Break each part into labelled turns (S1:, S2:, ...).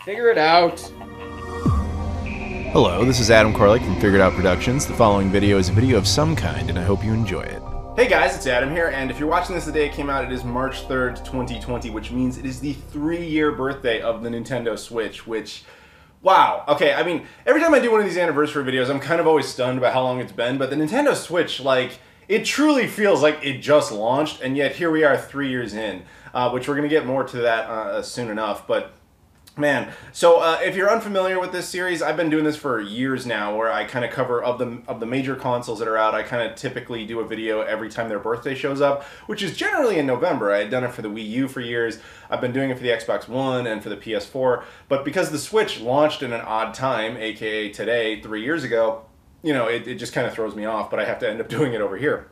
S1: Figure it out.
S2: Hello, this is Adam Koralik from Figured Out Productions. The following video is a video of some kind, and I hope you enjoy it.
S3: Hey guys, it's Adam here, and if you're watching this the day it came out, it is March 3rd, 2020, which means it is the 3-year birthday of the Nintendo Switch, which, wow. Okay, I mean, every time I do one of these anniversary videos, I'm kind of always stunned by how long it's been, but the Nintendo Switch, like, it truly feels like it just launched, and yet here we are 3 years in, which we're going to get more to that soon enough, but man, so if you're unfamiliar with this series, I've been doing this for years now, where I kind of cover of the major consoles that are out. I kind of typically do a video every time their birthday shows up, which is generally in November. I had done it for the Wii U for years. I've been doing it for the Xbox One and for the PS4. But because the Switch launched in an odd time, aka today, 3 years ago, you know, it just kind of throws me off. But I have to end up doing it over here.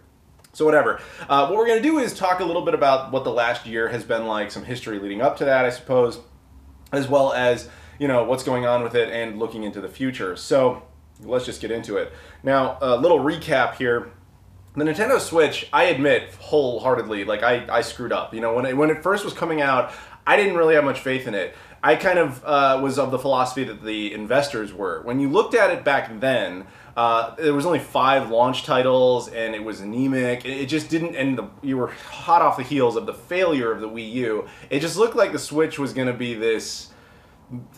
S3: So whatever. What we're going to do is talk a little bit about what the last year has been like, some history leading up to that, I suppose, as well as, you know, what's going on with it and looking into the future. So let's just get into it. Now, a little recap here. The Nintendo Switch, I admit wholeheartedly, like I screwed up. You know, when it first was coming out, I didn't really have much faith in it. I kind of was of the philosophy that the investors were. When you looked at it back then, there was only 5 launch titles, and it was anemic. It just didn't end. You were hot off the heels of the failure of the Wii U. It just looked like the Switch was going to be this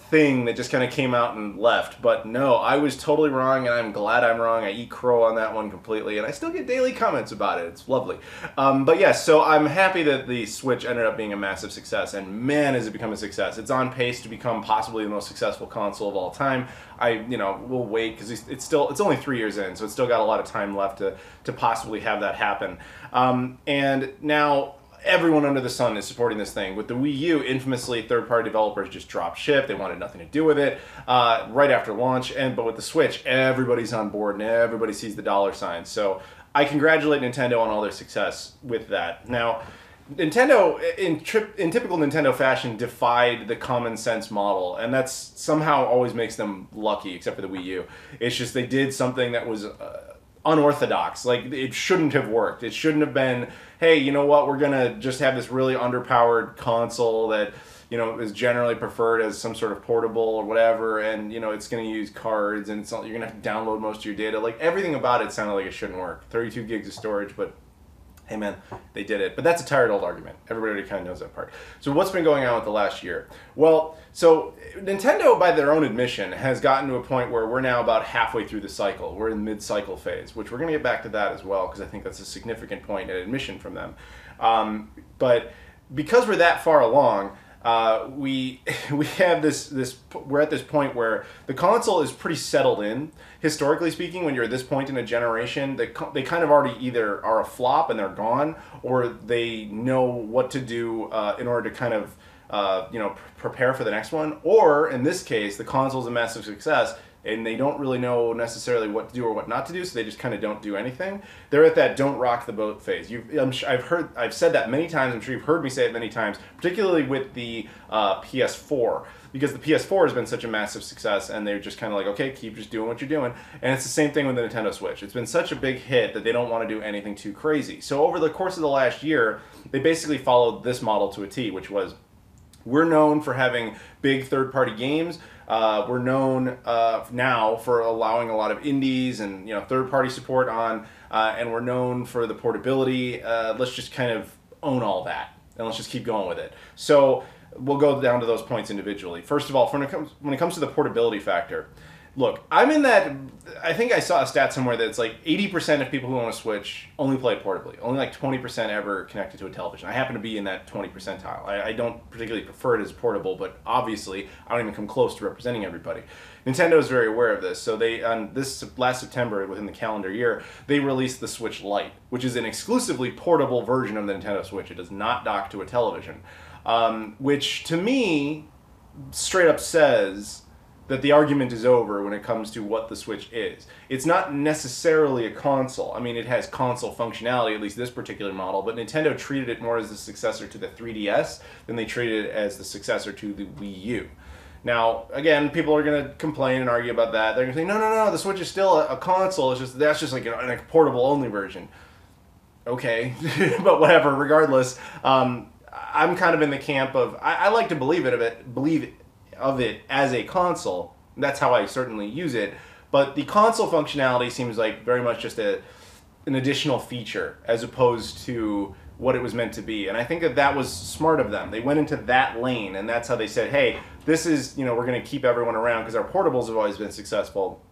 S3: thing that just kind of came out and left. But no, I was totally wrong, and I'm glad I'm wrong. I eat crow on that one completely, and I still get daily comments about it. It's lovely. But yes, so I'm happy that the Switch ended up being a massive success, and man, has it become a success. It's on pace to become possibly the most successful console of all time. We'll wait, because it's only 3 years in, so it's still got a lot of time left to possibly have that happen. And now everyone under the sun is supporting this thing. With the Wii U, infamously, third-party developers just dropped ship. They wanted nothing to do with it right after launch. But with the Switch, everybody's on board and everybody sees the dollar sign. So I congratulate Nintendo on all their success with that. Now, Nintendo, in typical Nintendo fashion, defied the common sense model, and that's somehow always makes them lucky, except for the Wii U. It's just they did something that was unorthodox. Like, it shouldn't have worked. It shouldn't have been, hey, you know what, we're gonna just have this really underpowered console that, you know, is generally preferred as some sort of portable or whatever, and, you know, it's gonna use cards, and you're gonna have to download most of your data. Like, everything about it sounded like it shouldn't work. 32 gigs of storage, but hey man, they did it. But that's a tired old argument. Everybody already kind of knows that part. So what's been going on with the last year? Well, so Nintendo, by their own admission, has gotten to a point where we're now about halfway through the cycle. We're in mid-cycle phase, which we're going to get back to that as well, because I think that's a significant point and admission from them. But because we're that far along, we have we're at this point where the console is pretty settled in. Historically speaking, when you're at this point in a generation, they kind of already either are a flop and they're gone, or they know what to do in order to kind of prepare for the next one. Or in this case, the console is a massive success, and they don't really know necessarily what to do or what not to do, so they just kind of don't do anything. They're at that don't rock the boat phase. I've said that many times. I'm sure you've heard me say it many times, particularly with the PS4, because the PS4 has been such a massive success, and they're just kind of like, okay, keep just doing what you're doing. And it's the same thing with the Nintendo Switch. It's been such a big hit that they don't want to do anything too crazy. So over the course of the last year, they basically followed this model to a T, which was, we're known for having big third-party games. We're known now for allowing a lot of indies and, you know, third-party support on, and we're known for the portability. Let's just kind of own all that, and let's just keep going with it. So we'll go down to those points individually. First of all, when it comes to the portability factor, look, I'm in that. I think I saw a stat somewhere that it's like 80% of people who own a Switch only play it portably. Only like 20% ever connected to a television. I happen to be in that 20 percentile. I don't particularly prefer it as portable, but obviously I don't even come close to representing everybody. Nintendo is very aware of this, so they, on this last September, within the calendar year, they released the Switch Lite, which is an exclusively portable version of the Nintendo Switch. It does not dock to a television, which to me straight up says that the argument is over when it comes to what the Switch is. It's not necessarily a console. I mean, it has console functionality, at least this particular model, but Nintendo treated it more as the successor to the 3DS than they treated it as the successor to the Wii U. Now, again, people are going to complain and argue about that. They're going to say, no, the Switch is still a console. It's just, that's just like a portable-only version. Okay, but whatever, regardless, I'm kind of in the camp of, I like to believe of it as a console. That's how I certainly use it. But the console functionality seems like very much just an additional feature as opposed to what it was meant to be. And I think that that was smart of them. They went into that lane, and that's how they said, hey, this is, we're going to keep everyone around because our portables have always been successful.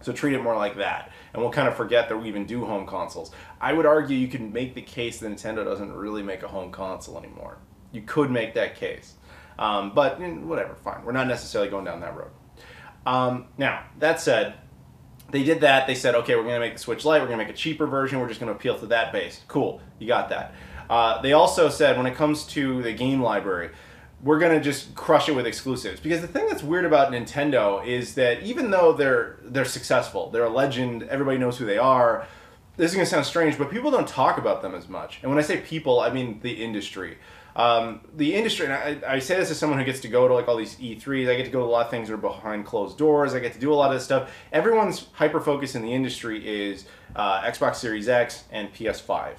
S3: So treat it more like that. And we'll kind of forget that we even do home consoles. I would argue you can make the case that Nintendo doesn't really make a home console anymore. You could make that case. But whatever, fine. We're not necessarily going down that road. Now, that said, they did that. They said, okay, we're going to make the Switch Lite. We're going to make a cheaper version. We're just going to appeal to that base. Cool. You got that. They also said when it comes to the game library, we're going to just crush it with exclusives. Because the thing that's weird about Nintendo is that even though they're successful, they're a legend, everybody knows who they are, this is going to sound strange, but people don't talk about them as much. And when I say people, I mean the industry. The industry, and I say this as someone who gets to go to like all these E3s, I get to go to a lot of things that are behind closed doors, I get to do a lot of this stuff. Everyone's hyper-focus in the industry is Xbox Series X and PS5.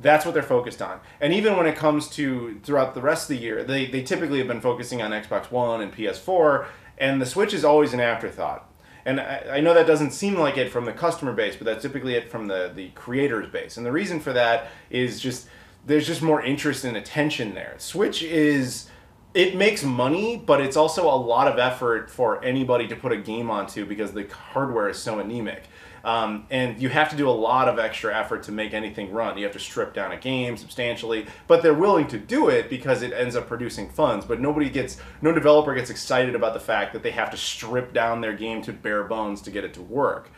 S3: That's what they're focused on. And even when it comes to throughout the rest of the year, they typically have been focusing on Xbox One and PS4, and the Switch is always an afterthought. And I know that doesn't seem like it from the customer base, but that's typically it from the creators base. And the reason for that is just there's just more interest and attention there. Switch it makes money, but it's also a lot of effort for anybody to put a game onto because the hardware is so anemic. And you have to do a lot of extra effort to make anything run. You have to strip down a game substantially, but they're willing to do it because it ends up producing funds. But no developer gets excited about the fact that they have to strip down their game to bare bones to get it to work.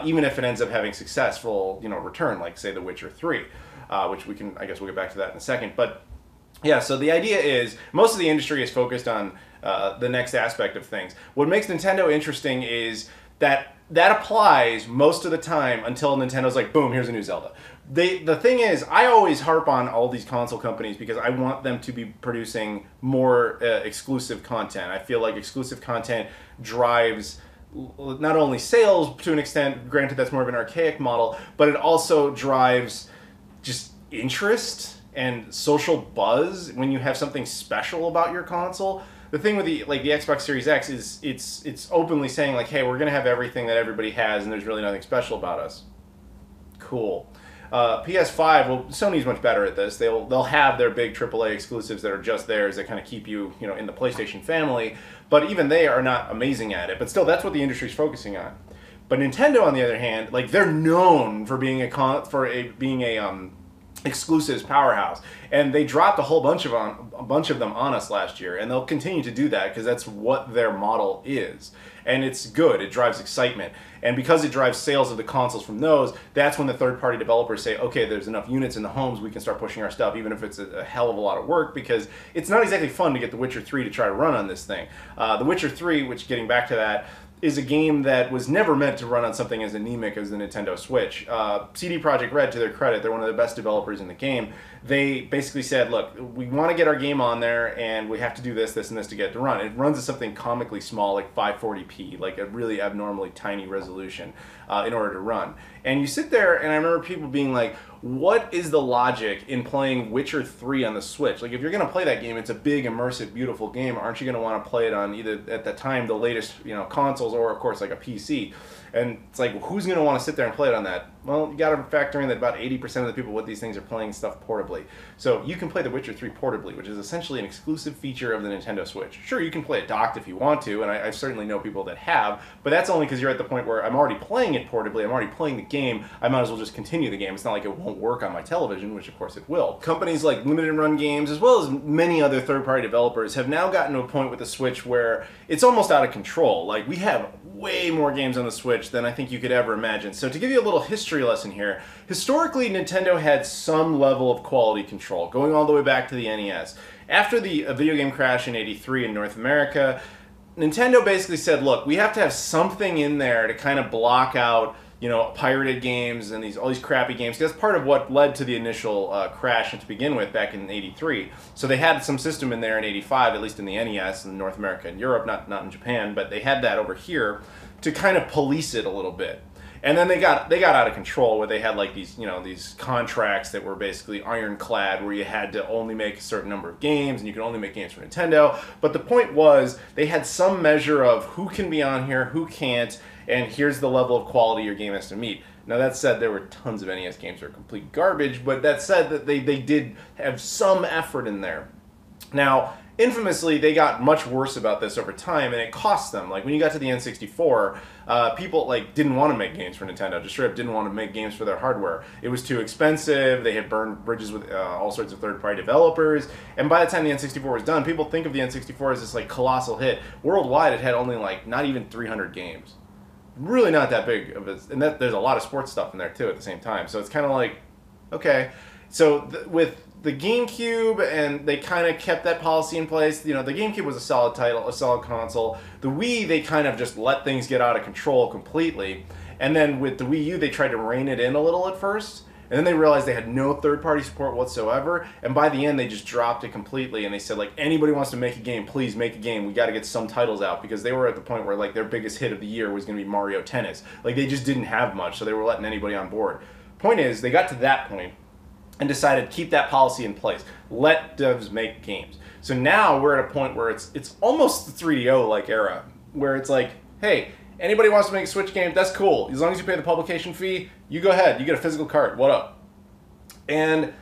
S3: Even if it ends up having successful, return, like say The Witcher 3, which I guess we'll get back to that in a second. But yeah, so the idea is most of the industry is focused on the next aspect of things. What makes Nintendo interesting is that applies most of the time until Nintendo's like, boom, here's a new Zelda. The thing is, I always harp on all these console companies because I want them to be producing more exclusive content. I feel like exclusive content drives not only sales to an extent, granted that's more of an archaic model, but it also drives just interest and social buzz when you have something special about your console. The thing with the Xbox Series X is it's openly saying like, hey, we're gonna have everything that everybody has, and there's really nothing special about us. Cool. PS5, well, Sony's much better at this. They'll have their big AAA exclusives that are just theirs that kind of keep you in the PlayStation family, but even they are not amazing at it. But still, that's what the industry's focusing on. But Nintendo, on the other hand, they're known for being exclusives powerhouse, and they dropped a bunch of them on us last year, and they'll continue to do that because that's what their model is, and it's good. It drives excitement, and because it drives sales of the consoles from those, that's when the third-party developers say, okay, there's enough units in the homes, we can start pushing our stuff, even if it's a hell of a lot of work, because it's not exactly fun to get The Witcher 3 to try to run on this thing. The Witcher 3, which, getting back to that, is a game that was never meant to run on something as anemic as the Nintendo Switch. CD Projekt Red, to their credit, they're one of the best developers in the game. They basically said, look, we want to get our game on there, and we have to do this, this, and this to get it to run. It runs at something comically small, like 540p, like a really abnormally tiny resolution in order to run. And you sit there, and I remember people being like, what is the logic in playing Witcher 3 on the Switch? Like, if you're going to play that game, it's a big, immersive, beautiful game. Aren't you going to want to play it on either, at the time, the latest consoles, or, of course, like a PC? And it's like, well, who's going to want to sit there and play it on that? Well, you got to factor in that about 80% of the people with these things are playing stuff portably. So you can play The Witcher 3 portably, which is essentially an exclusive feature of the Nintendo Switch. Sure, you can play it docked if you want to, and I certainly know people that have, but that's only because you're at the point where I'm already playing it portably, I'm already playing the game, I might as well just continue the game. It's not like it won't work on my television, which of course it will. Companies like Limited Run Games, as well as many other third-party developers, have now gotten to a point with the Switch where it's almost out of control. Like, we have way more games on the Switch than I think you could ever imagine. So to give you a little history lesson here, historically Nintendo had some level of quality control, going all the way back to the NES. After the video game crash in '83 in North America, Nintendo basically said, look, we have to have something in there to kind of block out pirated games and all these crappy games. That's part of what led to the initial crash to begin with back in '83. So they had some system in there in '85, at least in the NES in North America and Europe, not in Japan, but they had that over here to kind of police it a little bit. And then they got out of control where they had like these, you know, these contracts that were basically ironclad where you had to only make a certain number of games and you could only make games for Nintendo. But the point was they had some measure of who can be on here, who can't, and here's the level of quality your game has to meet. Now that said, there were tons of NES games that are complete garbage, but that said that they did have some effort in there. Now, infamously, they got much worse about this over time, and it cost them. Like, when you got to the N64, people, like, didn't want to make games for Nintendo. Just straight up didn't want to make games for their hardware. It was too expensive. They had burned bridges with all sorts of third-party developers. And by the time the N64 was done, people think of the N64 as this, like, colossal hit. Worldwide, it had only, like, not even 300 games. Really not that big of a... And there's a lot of sports stuff in there, too, at the same time. So it's kind of like, okay. So with the GameCube, and they kind of kept that policy in place. You know, the GameCube was a solid title, a solid console. The Wii, they kind of just let things get out of control completely. And then with the Wii U, they tried to rein it in a little at first. And then they realized they had no third-party support whatsoever. And by the end, they just dropped it completely. And they said, like, anybody wants to make a game, please make a game. We got to get some titles out. Because they were at the point where, like, their biggest hit of the year was going to be Mario Tennis. Like, they just didn't have much, so they were letting anybody on board. Point is, they got to that point and decided to keep that policy in place. Let devs make games. So now we're at a point where it's almost the 3DO-like era, where it's like, hey, anybody wants to make a Switch game, that's cool. As long as you pay the publication fee, you go ahead. You get a physical card. What up? And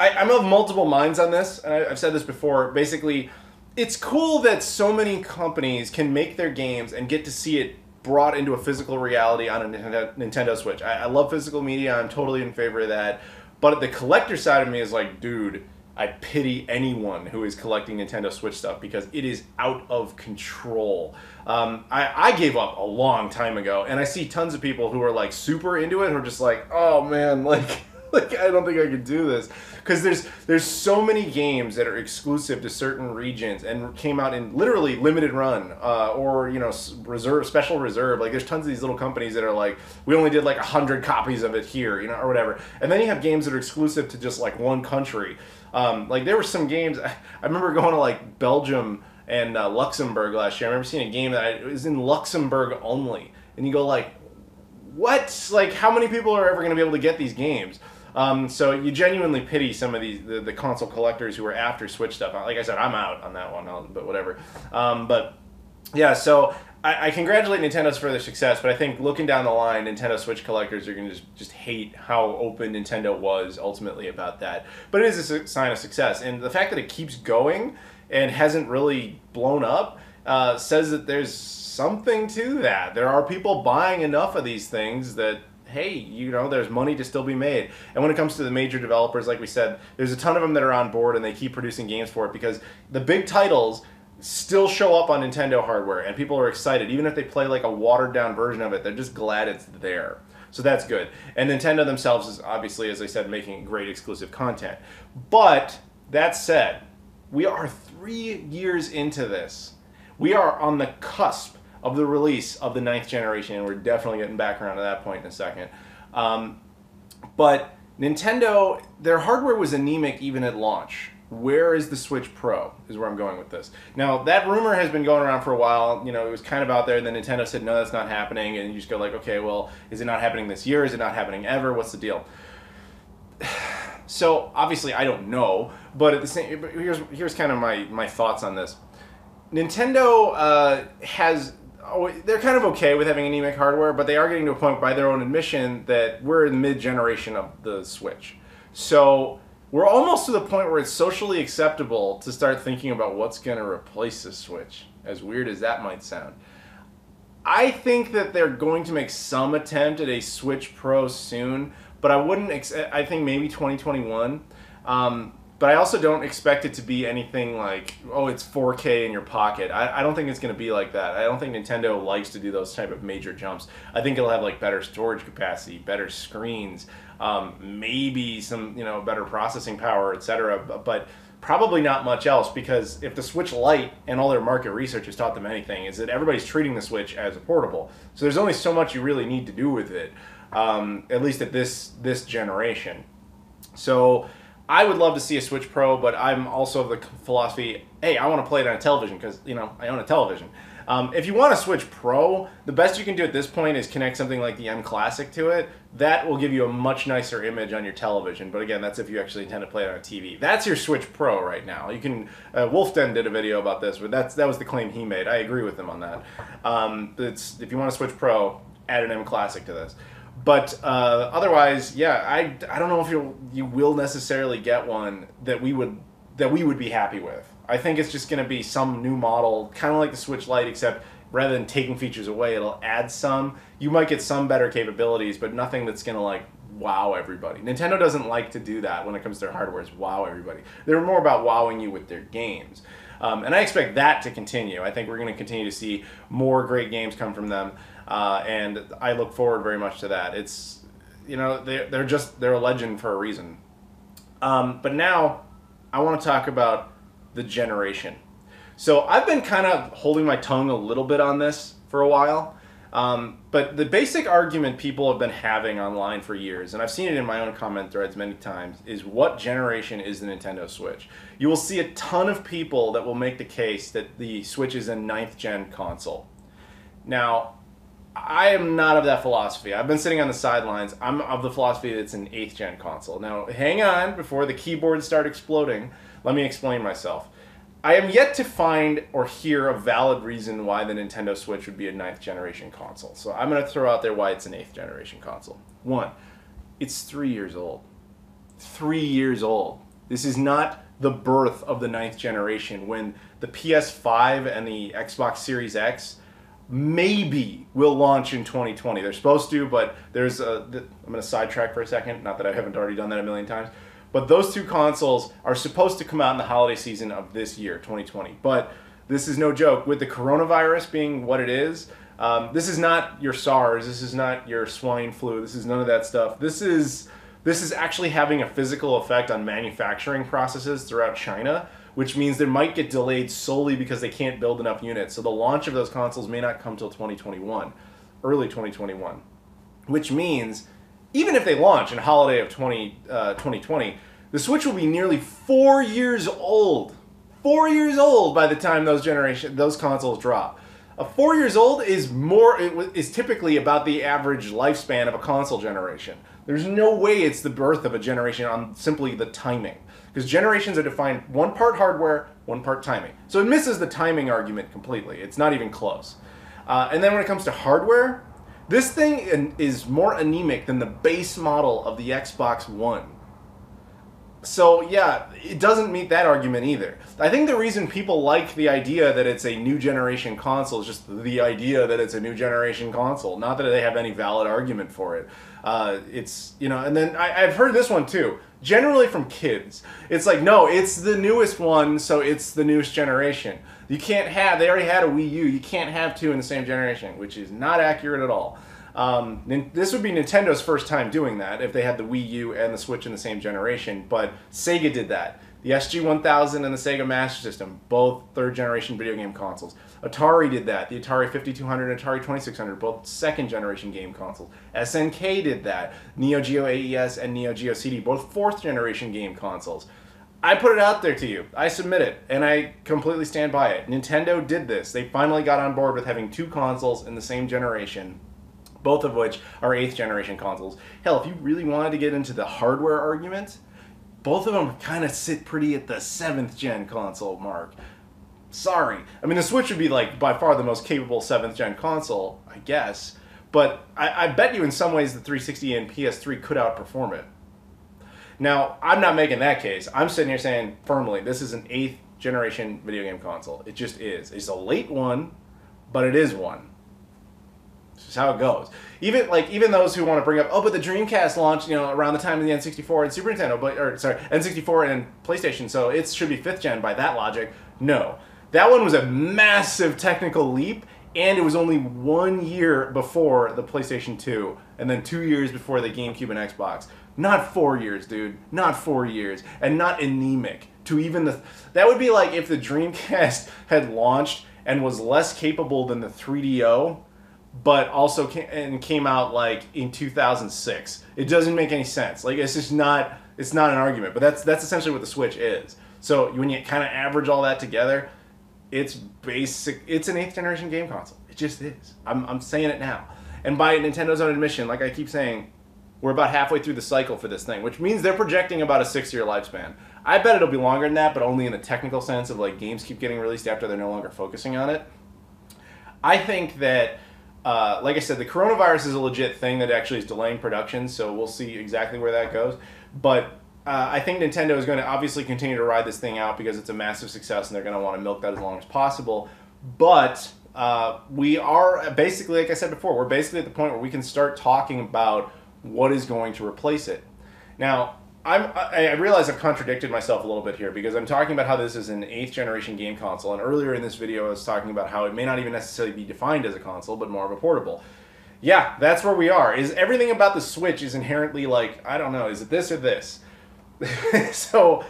S3: I'm of multiple minds on this, and I've said this before. Basically, it's cool that so many companies can make their games and get to see it brought into a physical reality on a Nintendo Switch. I love physical media. I'm totally in favor of that. But the collector side of me is like, dude, I pity anyone who is collecting Nintendo Switch stuff because it is out of control. I gave up a long time ago, and I see tons of people who are like super into it who are just like, oh man, like I don't think I could do this. Because there's so many games that are exclusive to certain regions and came out in literally limited run or, you know, special reserve. Like, there's tons of these little companies that are like, we only did like 100 copies of it here, you know, or whatever. And then you have games that are exclusive to just like one country. Like, there were some games, I remember going to like Belgium and Luxembourg last year. I remember seeing a game that was in Luxembourg only. And you go like, what? Like, how many people are ever going to be able to get these games? So you genuinely pity some of these the console collectors who are after Switch stuff. Like I said, I'm out on that one, but whatever. But yeah, so I congratulate Nintendo for their success, but I think looking down the line, Nintendo Switch collectors are going to just hate how open Nintendo was ultimately about that. But it is a sign of success, and the fact that it keeps going and hasn't really blown up says that there's something to that. There are people buying enough of these things that, hey, you know, there's money to still be made. And when it comes to the major developers, like we said, there's a ton of them that are on board and they keep producing games for it because the big titles still show up on Nintendo hardware and people are excited. Even if they play like a watered down version of it, they're just glad it's there. So that's good. And Nintendo themselves is obviously, as I said, making great exclusive content. But that said, we are 3 years into this. We are on the cusp of the release of the 9th generation, and we're definitely getting back around to that point in a second. But Nintendo, their hardware was anemic even at launch. Where is the Switch Pro, is where I'm going with this. Now, that rumor has been going around for a while. You know, it was kind of out there, and then Nintendo said, no, that's not happening, and you just go like, okay, well, is it not happening this year? Is it not happening ever? What's the deal? So, obviously, I don't know, but at the same, here's kind of my thoughts on this. Nintendo they're kind of okay with having anemic hardware, but they are getting to a point by their own admission that we're in mid-generation of the Switch. So we're almost to the point where it's socially acceptable to start thinking about what's going to replace the Switch, as weird as that might sound. I think that they're going to make some attempt at a Switch Pro soon, but I think maybe 2021. But I also don't expect it to be anything like, oh, it's 4K in your pocket. I don't think it's going to be like that. I don't think Nintendo likes to do those type of major jumps. I think it'll have like better storage capacity, better screens, maybe some, you know, better processing power, etc. But probably not much else, because if the Switch Lite and all their market research has taught them anything, is that everybody's treating the Switch as a portable. So there's only so much you really need to do with it, at least at this generation. So I would love to see a Switch Pro, but I'm also of the philosophy, hey, I want to play it on a television because, you know, I own a television. If you want a Switch Pro, the best you can do at this point is connect something like the M Classic to it. That will give you a much nicer image on your television. But again, that's if you actually intend to play it on a TV. That's your Switch Pro right now. You can. Wolfden did a video about this, but that was the claim he made. I agree with him on that. If you want a Switch Pro, add an M Classic to this. But otherwise, yeah, I don't know if you will necessarily get one that we would be happy with. I think it's just going to be some new model, kind of like the Switch Lite, except rather than taking features away, it'll add some. You might get some better capabilities, but nothing that's going to like wow everybody. Nintendo doesn't like to do that when it comes to their hardware, is wow everybody. They're more about wowing you with their games. And I expect that to continue. I think we're going to continue to see more great games come from them. And I look forward very much to that. It's, you know, they're a legend for a reason. But now I want to talk about the generation. So I've been kind of holding my tongue a little bit on this for a while. But the basic argument people have been having online for years, and I've seen it in my own comment threads many times, is what generation is the Nintendo Switch? You will see a ton of people that will make the case that the Switch is a 9th gen console. Now, I am not of that philosophy. I've been sitting on the sidelines. I'm of the philosophy that it's an 8th gen console. Now, hang on, before the keyboards start exploding, let me explain myself. I am yet to find or hear a valid reason why the Nintendo Switch would be a 9th generation console. So I'm going to throw out there why it's an 8th generation console. One, it's 3 years old. 3 years old. This is not the birth of the 9th generation when the PS5 and the Xbox Series X maybe will launch in 2020. They're supposed to, but there's I'm going to sidetrack for a second. Not that I haven't already done that a million times. But those two consoles are supposed to come out in the holiday season of this year, 2020. But this is no joke. With the coronavirus being what it is, this is not your SARS. This is not your swine flu. This is none of that stuff. This is actually having a physical effect on manufacturing processes throughout China, which means they might get delayed solely because they can't build enough units. So the launch of those consoles may not come till 2021, early 2021, which means even if they launch in holiday of 2020, the Switch will be nearly 4 years old. 4 years old by the time those consoles drop. 4 years old is typically about the average lifespan of a console generation. There's no way it's the birth of a generation on simply the timing. Because generations are defined one part hardware, one part timing. So it misses the timing argument completely. It's not even close. And then when it comes to hardware, this thing is more anemic than the base model of the Xbox One. So yeah, it doesn't meet that argument either. I think the reason people like the idea that it's a new generation console is just the idea that it's a new generation console, not that they have any valid argument for it. It's, you know, and then I've heard this one too, generally from kids. It's like, no, it's the newest one, so it's the newest generation. You can't have, they already had a Wii U, you can't have two in the same generation, which is not accurate at all. This would be Nintendo's first time doing that if they had the Wii U and the Switch in the same generation, but Sega did that. The SG-1000 and the Sega Master System, both third-generation video game consoles. Atari did that. The Atari 5200 and Atari 2600, both second-generation game consoles. SNK did that. Neo Geo AES and Neo Geo CD, both fourth-generation game consoles. I put it out there to you. I submit it, and I completely stand by it. Nintendo did this. They finally got on board with having two consoles in the same generation, both of which are 8th generation consoles. Hell, if you really wanted to get into the hardware argument, both of them kind of sit pretty at the 7th gen console mark. Sorry. I mean, the Switch would be like by far the most capable 7th gen console, I guess, but I bet you in some ways the 360 and PS3 could outperform it. Now, I'm not making that case. I'm sitting here saying firmly, this is an 8th generation video game console. It just is. It's a late one, but it is one. This is how it goes. Even those who want to bring up, oh, but the Dreamcast launched, you know, around the time of the N64 and Super Nintendo, N64 and PlayStation, so it should be 5th gen by that logic. No. That one was a massive technical leap, and it was only 1 year before the PlayStation 2, and then 2 years before the GameCube and Xbox. Not 4 years, dude. Not 4 years. And not anemic to even the... That would be like if the Dreamcast had launched and was less capable than the 3DO, but also came out like in 2006. It doesn't make any sense. Like, it's just not It's not an argument, but that's essentially what the Switch is. So when you kind of average all that together, it's basic. It's an 8th generation game console. It just is. I'm saying it now. And by Nintendo's own admission, like I keep saying, we're about halfway through the cycle for this thing, which means they're projecting about a 6-year lifespan. I bet it'll be longer than that, but only in the technical sense of like games keep getting released after they're no longer focusing on it. I think that, like I said, the coronavirus is a legit thing that actually is delaying production, so we'll see exactly where that goes. But I think Nintendo is going to obviously continue to ride this thing out because it's a massive success and they're going to want to milk that as long as possible. But we are basically, like I said before, we're basically at the point where we can start talking about what is going to replace it. Now, I realize I've contradicted myself a little bit here because I'm talking about how this is an 8th generation game console, and earlier in this video I was talking about how it may not even necessarily be defined as a console, but more of a portable. Yeah, that's where we are. Is everything about the Switch is inherently like, I don't know, is it this or this? So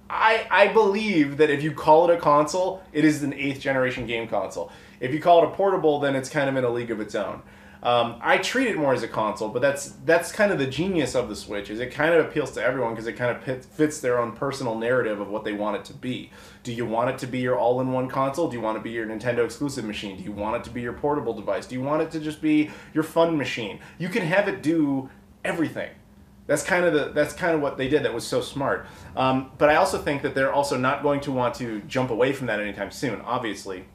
S3: I believe that if you call it a console, it is an 8th generation game console. If you call it a portable, then it's kind of in a league of its own. I treat it more as a console, but that's kind of the genius of the Switch, is it kind of appeals to everyone because it kind of fits their own personal narrative of what they want it to be. Do you want it to be your all-in-one console? Do you want it to be your Nintendo exclusive machine? Do you want it to be your portable device? Do you want it to just be your fun machine? You can have it do everything. That's kind of what they did that was so smart. But I also think that they're also not going to want to jump away from that anytime soon, obviously.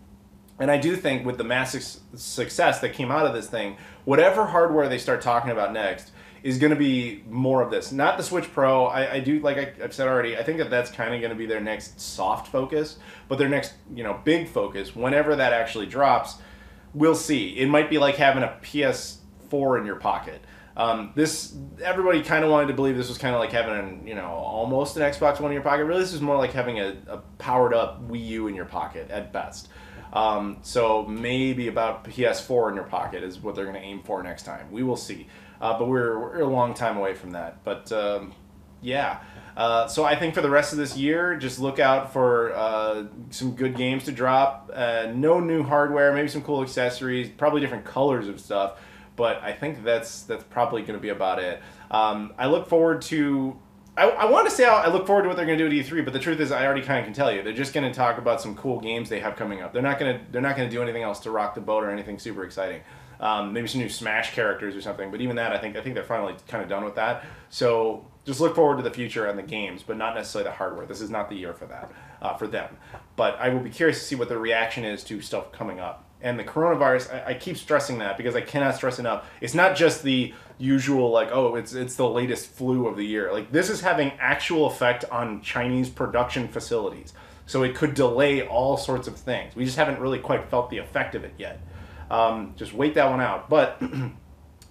S3: And I do think with the massive success that came out of this thing, whatever hardware they start talking about next is going to be more of this. Not the Switch Pro. I do, like I've said already, I think that that's kind of going to be their next soft focus. But their next, big focus, whenever that actually drops, we'll see. It might be like having a PS4 in your pocket. Everybody kind of wanted to believe this was kind of like having almost an Xbox One in your pocket. Really, this is more like having a powered up Wii U in your pocket at best. So maybe about PS4 in your pocket is what they're going to aim for next time. We will see. But we're a long time away from that. But yeah. So I think for the rest of this year, just look out for some good games to drop. No new hardware, maybe some cool accessories, probably different colors of stuff. But I think that's probably going to be about it. I look forward to... I want to say I look forward to what they're going to do at E3, but the truth is I already kind of can tell you. They're just going to talk about some cool games they have coming up. They're not going to do anything else to rock the boat or anything super exciting. Maybe some new Smash characters or something, but even that, I think they're finally kind of done with that. So just look forward to the future and the games, but not necessarily the hardware. This is not the year for that, for them. But I will be curious to see what the reaction is to stuff coming up. And the coronavirus, I keep stressing that because I cannot stress enough. It's not just the usual, like, oh, it's the latest flu of the year. Like, this is having actual effect on Chinese production facilities. So it could delay all sorts of things. We just haven't really quite felt the effect of it yet. Just wait that one out. But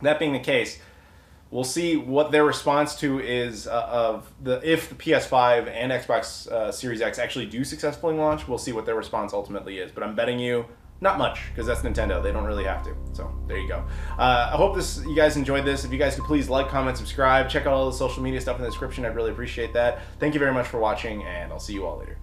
S3: that being the case, we'll see what their response to is if the PS5 and Xbox Series X actually do successfully launch. We'll see what their response ultimately is. But I'm betting you not much, because that's Nintendo. They don't really have to. So there you go. I hope you guys enjoyed this. If you guys could please like, comment, subscribe, check out all the social media stuff in the description. I'd really appreciate that. Thank you very much for watching, and I'll see you all later.